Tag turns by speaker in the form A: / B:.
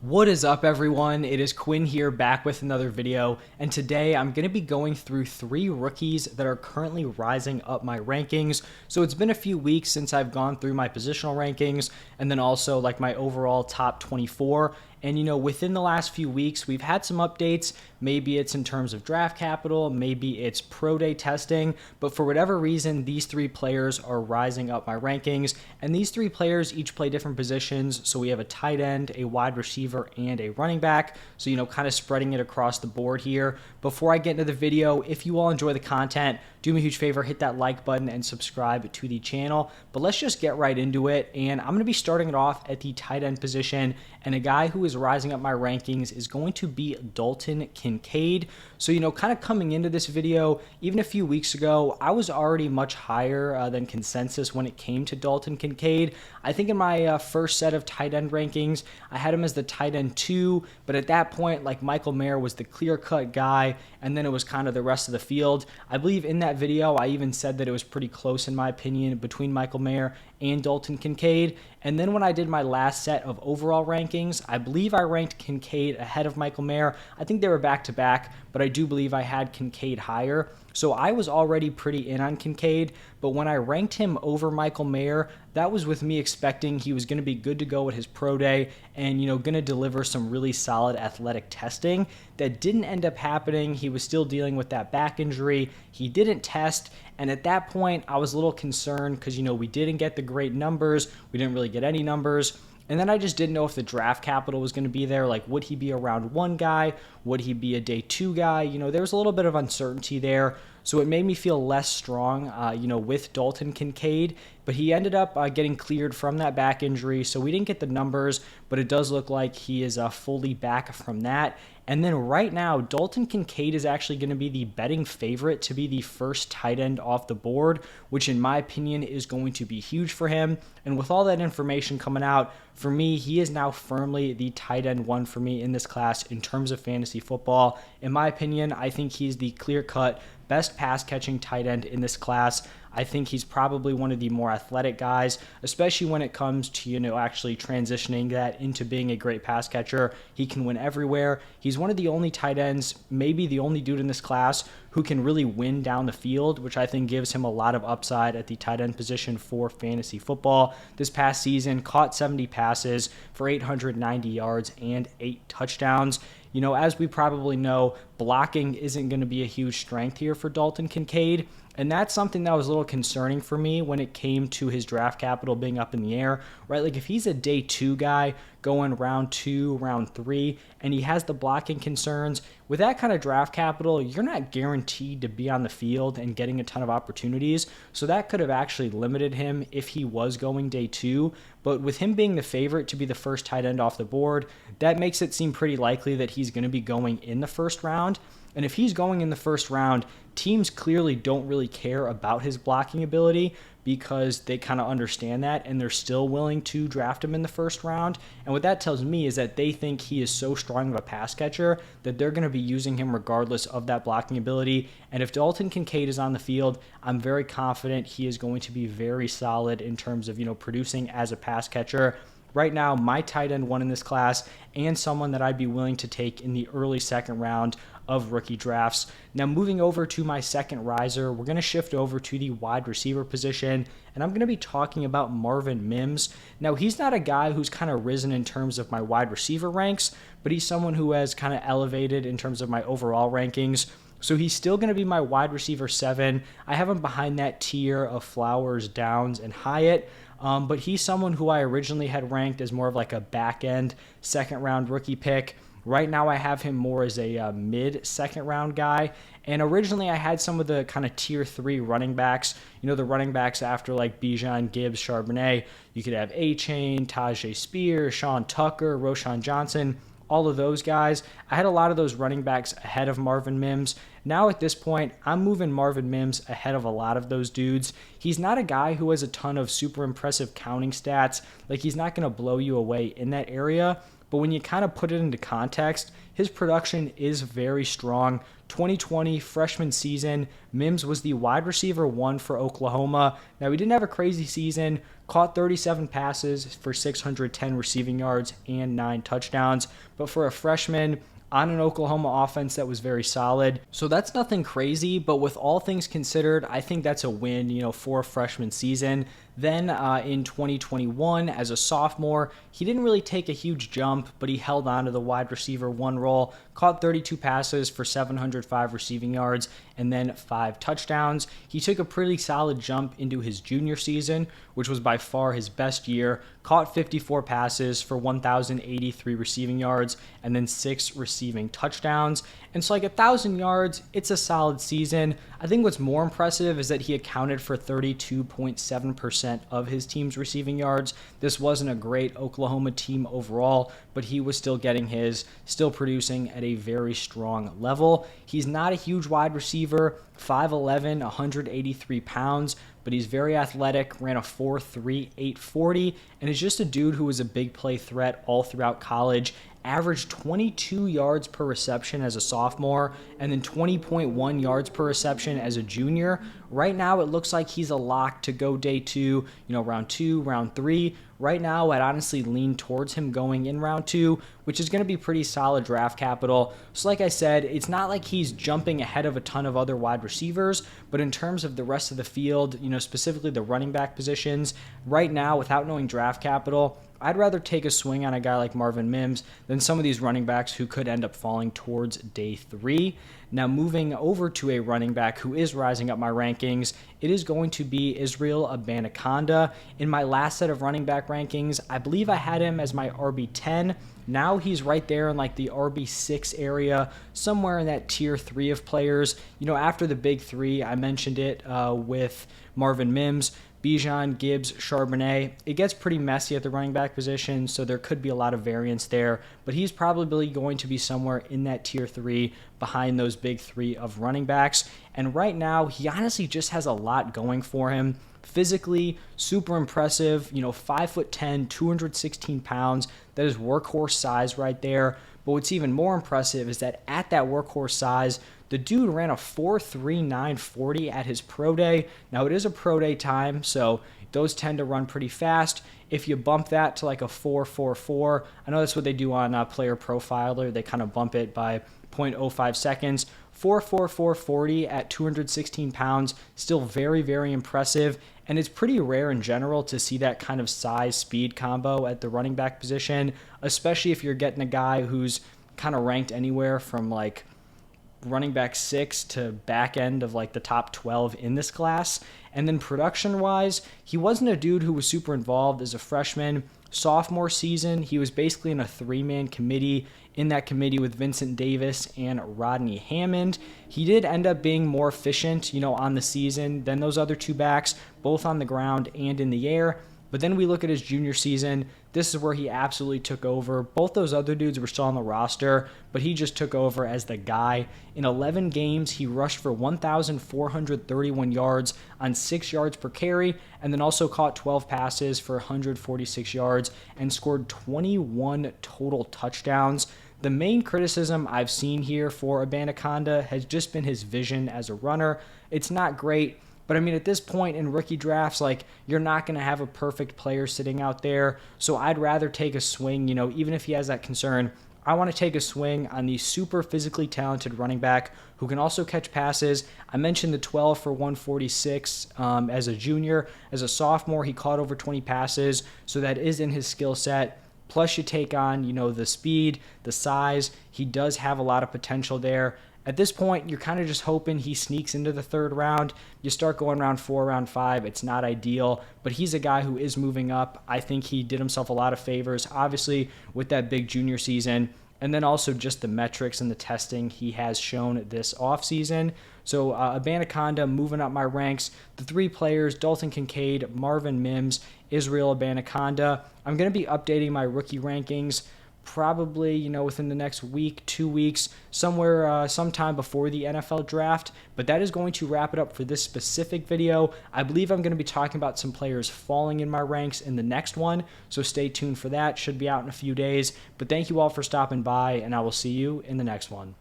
A: What is up, everyone? It is Quinn here, back with another video, and today I'm going to be going through 3 rookies that are currently rising up my rankings. So it's been a few weeks since I've gone through my positional rankings and then also like my overall top 24. And within the last few weeks, we've had some updates. Maybe it's in terms of draft capital, maybe it's pro day testing, but for whatever reason, these 3 players are rising up my rankings. And these 3 players each play different positions. So we have a tight end, a wide receiver, and a running back. So, kind of spreading it across the board here. Before I get into the video, if you all enjoy the content, do me a huge favor, hit that like button and subscribe to the channel. But let's just get right into it. And I'm going to be starting it off at the tight end position. And a guy who is rising up my rankings is going to be Dalton Kincaid. So, kind of coming into this video, even a few weeks ago, I was already much higher than consensus when it came to Dalton Kincaid. I think in my first set of tight end rankings, I had him as the tight end 2, but at that point, like Michael Mayer was the clear-cut guy, and then it was kind of the rest of the field. I believe in that video, I even said that it was pretty close, in my opinion, between Michael Mayer and Dalton Kincaid. And then when I did my last set of overall rankings, I believe I ranked Kincaid ahead of Michael Mayer. I think they were back-to-back, but I do believe I had Kincaid higher. So I was already pretty in on Kincaid, but when I ranked him over Michael Mayer, that was with me expecting he was going to be good to go at his pro day and, going to deliver some really solid athletic testing. That didn't end up happening. He was still dealing with that back injury. He didn't test. And at that point, I was a little concerned because, we didn't get the great numbers. We didn't really get any numbers. And then I just didn't know if the draft capital was going to be there. Like, would he be a round 1 guy? Would he be a day 2 guy? There was a little bit of uncertainty there. So it made me feel less strong, with Dalton Kincaid. But he ended up getting cleared from that back injury. So we didn't get the numbers, but it does look like he is fully back from that. And then right now, Dalton Kincaid is actually going to be the betting favorite to be the first tight end off the board, which in my opinion is going to be huge for him. And with all that information coming out, for me, he is now firmly the tight end 1 for me in this class in terms of fantasy football. In my opinion, I think he's the clear-cut best pass-catching tight end in this class. I think he's probably one of the more athletic guys, especially when it comes to, actually transitioning that into being a great pass catcher. He can win everywhere. He's one of the only tight ends, maybe the only dude in this class, who can really win down the field, which I think gives him a lot of upside at the tight end position for fantasy football. This past season, caught 70 passes for 890 yards and 8 touchdowns. As we probably know, blocking isn't going to be a huge strength here for Dalton Kincaid. And that's something that was a little concerning for me when it came to his draft capital being up in the air, right? Like if he's a day 2 guy going round 2, round 3, and he has the blocking concerns, with that kind of draft capital, you're not guaranteed to be on the field and getting a ton of opportunities. So that could have actually limited him if he was going day 2. But with him being the favorite to be the first tight end off the board, that makes it seem pretty likely that he's going to be going in the first round. And if he's going in the first round, teams clearly don't really care about his blocking ability because they kind of understand that and they're still willing to draft him in the first round. And what that tells me is that they think he is so strong of a pass catcher that they're going to be using him regardless of that blocking ability. And if Dalton Kincaid is on the field, I'm very confident he is going to be very solid in terms of, producing as a pass catcher. Right now, my tight end 1 in this class and someone that I'd be willing to take in the early second round of rookie drafts. Now, moving over to my second riser, we're going to shift over to the wide receiver position, and I'm going to be talking about Marvin Mims. Now, he's not a guy who's kind of risen in terms of my wide receiver ranks, but he's someone who has kind of elevated in terms of my overall rankings. So he's still going to be my wide receiver 7. I have him behind that tier of Flowers, Downs, and Hyatt. But he's someone who I originally had ranked as more of like a back-end second-round rookie pick. Right now I have him more as a mid-second-round guy. And originally I had some of the kind of tier 3 running backs. The running backs after like Bijan, Gibbs, Charbonnet. You could have A-Chain, Tajay Spears, Sean Tucker, Roshan Johnson. All of those guys. I had a lot of those running backs ahead of Marvin Mims. Now at this point, I'm moving Marvin Mims ahead of a lot of those dudes. He's not a guy who has a ton of super impressive counting stats. Like he's not going to blow you away in that area. But when you kind of put it into context, his production is very strong. 2020 freshman season, Mims was the wide receiver 1 for Oklahoma. Now, he didn't have a crazy season, caught 37 passes for 610 receiving yards and 9 touchdowns, but for a freshman on an Oklahoma offense that was very solid. So that's nothing crazy, but with all things considered, I think that's a win, for a freshman season. Then in 2021, as a sophomore, he didn't really take a huge jump, but he held on to the wide receiver 1 role, caught 32 passes for 705 receiving yards, and then 5 touchdowns. He took a pretty solid jump into his junior season, which was by far his best year, caught 54 passes for 1,083 receiving yards, and then 6 receiving touchdowns. And so 1,000 yards, it's a solid season. I think what's more impressive is that he accounted for 32.7% of his team's receiving yards. This wasn't a great Oklahoma team overall, but he was still getting his, still producing at a very strong level. He's not a huge wide receiver, 5'11", 183 pounds, but he's very athletic, ran a 4.3, 840, and is just a dude who was a big play threat all throughout college. Averaged 22 yards per reception as a sophomore, and then 20.1 yards per reception as a junior. Right now, it looks like he's a lock to go day 2, round 2, round 3. Right now, I'd honestly lean towards him going in round 2, which is going to be pretty solid draft capital. So like I said, it's not like he's jumping ahead of a ton of other wide receivers, but in terms of the rest of the field, specifically the running back positions, right now, without knowing draft capital, I'd rather take a swing on a guy like Marvin Mims than some of these running backs who could end up falling towards day 3. Now, moving over to a running back who is rising up my rankings, it is going to be Israel Abanikanda. In my last set of running back rankings, I believe I had him as my RB10. Now he's right there in the RB6 area, somewhere in that tier 3 of players. After the big 3, I mentioned it with Marvin Mims, Bijan, Gibbs, Charbonnet. It gets pretty messy at the running back position, so there could be a lot of variance there, but he's probably going to be somewhere in that tier 3 behind those big 3 of running backs. And right now, he honestly just has a lot going for him. Physically, super impressive, 5'10", 216 pounds. That is workhorse size right there. But what's even more impressive is that at that workhorse size, the dude ran a 4.3940 at his pro day. Now, it is a pro day time, so those tend to run pretty fast. If you bump that to a 4.44, I know that's what they do on Player Profiler. They kind of bump it by 0.05 seconds. 4.4440 at 216 pounds, still very, very impressive. And it's pretty rare in general to see that kind of size-speed combo at the running back position, especially if you're getting a guy who's kind of ranked anywhere from running back 6 to back end of the top 12 in this class. And then production-wise, he wasn't a dude who was super involved as a freshman. Sophomore season, he was basically in a 3-man committee, in that committee with Vincent Davis and Rodney Hammond. He did end up being more efficient, on the season than those other 2 backs, both on the ground and in the air. But then we look at his junior season. This is where he absolutely took over. Both those other dudes were still on the roster, but he just took over as the guy. In 11 games, he rushed for 1,431 yards on 6 yards per carry, and then also caught 12 passes for 146 yards and scored 21 total touchdowns. The main criticism I've seen here for Abanikanda has just been his vision as a runner. It's not great. But at this point in rookie drafts, you're not going to have a perfect player sitting out there. So I'd rather take a swing, even if he has that concern. I want to take a swing on the super physically talented running back who can also catch passes. I mentioned the 12 for 146 as a junior. As a sophomore, he caught over 20 passes. So that is in his skill set. Plus you take on, the speed, the size. He does have a lot of potential there. At this point, you're kind of just hoping he sneaks into the 3rd round. You start going round 4, round 5. It's not ideal, but he's a guy who is moving up. I think he did himself a lot of favors, obviously, with that big junior season, and then also just the metrics and the testing he has shown this offseason. So Abanikanda moving up my ranks. The 3 players, Dalton Kincaid, Marvin Mims, Israel Abanikanda. I'm going to be updating my rookie rankings probably, within the next week, 2 weeks, somewhere, sometime before the NFL draft. But that is going to wrap it up for this specific video. I believe I'm going to be talking about some players falling in my ranks in the next one, so stay tuned for that. Should be out in a few days. But thank you all for stopping by, and I will see you in the next one.